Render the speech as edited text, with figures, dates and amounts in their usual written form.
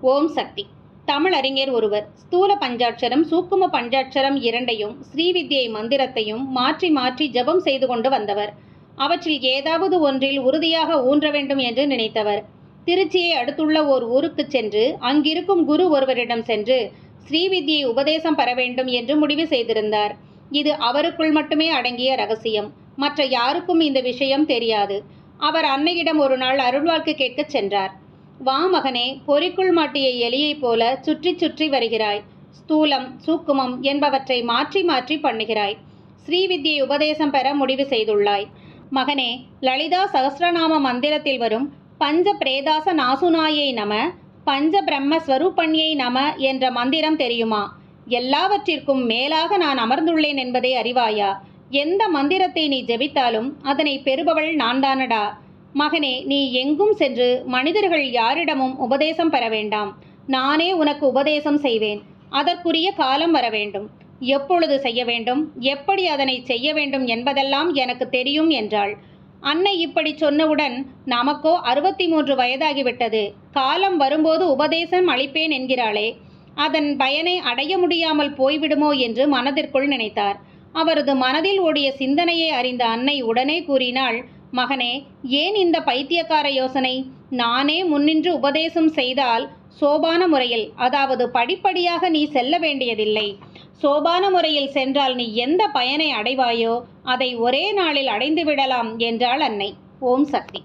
ஓம் சக்தி. தமிழறிஞர் ஒருவர் ஸ்தூல பஞ்சாட்சரம் சூக்கும பஞ்சாட்சரம் இரண்டையும் ஸ்ரீவித்யை மந்திரத்தையும் மாற்றி மாற்றி ஜபம் செய்து கொண்டு வந்தவர். அவற்றில் ஏதாவது ஒன்றில் உறுதியாக ஊன்ற வேண்டும் என்று நினைத்தவர். திருச்சியை அடுத்துள்ள ஓர் ஊருக்கு சென்று அங்கிருக்கும் குரு ஒருவரிடம் சென்று ஸ்ரீவித்யை உபதேசம் பெற வேண்டும் என்று முடிவு செய்திருந்தார். இது அவருக்குள் மட்டுமே அடங்கிய ரகசியம். மற்ற யாருக்கும் இந்த விஷயம் தெரியாது. அவர் அன்னையிடம் ஒரு நாள் அருள்வாக்கு கேட்கச் சென்றார். வா மகனே, பொறிக்குள் மாட்டிய எலியைப் போல சுற்றி சுற்றி வருகிறாய். ஸ்தூலம் சூக்குமம் என்பவற்றை மாற்றி மாற்றி பண்ணுகிறாய். ஸ்ரீவித்யை உபதேசம் பெற முடிவு செய்துள்ளாய். மகனே, லலிதா சகஸ்ரநாம மந்திரத்தில் வரும் பஞ்ச பிரேதாச நாசுனாயை நம, பஞ்ச பிரம்ம ஸ்வரூபண்யை நம என்ற மந்திரம் தெரியுமா? எல்லாவற்றிற்கும் மேலாக நான் அமர்ந்துள்ளேன் என்பதை அறிவாயா? எந்த மந்திரத்தை நீ ஜெபித்தாலும் அதனை பெறுபவள் நான்தானடா. மகனே, நீ எங்கும் சென்று மனிதர்கள் யாரிடமும் உபதேசம் பெற வேண்டாம். நானே உனக்கு உபதேசம் செய்வேன். அதற்குரிய காலம் வர வேண்டும். எப்பொழுது செய்ய வேண்டும், எப்படி அதனை செய்ய வேண்டும் என்பதெல்லாம் எனக்கு தெரியும் என்றாள். அன்னை இப்படி சொன்னவுடன், நமக்கோ 63 வயதாகிவிட்டது. காலம் வரும்போது உபதேசம் அளிப்பேன் என்கிறாளே, அதன் பயனை அடைய முடியாமல் போய்விடுமோ என்று மனதிற்குள் நினைத்தார். அவரது மனதில் ஓடிய சிந்தனையை அறிந்த அன்னை உடனே கூறினாள், மகனே, ஏன் இந்த பைத்தியக்கார யோசனை? நானே முன்னின்று உபதேசம் செய்தால் சோபான முறையில், அதாவது படிப்படியாக நீ செல்ல வேண்டியதில்லை. சோபான முறையில் சென்றால் நீ எந்த பயனை அடைவாயோ அதை ஒரே நாளில் அடைந்து விடலாம் என்றாள் அன்னை. ஓம் சக்தி.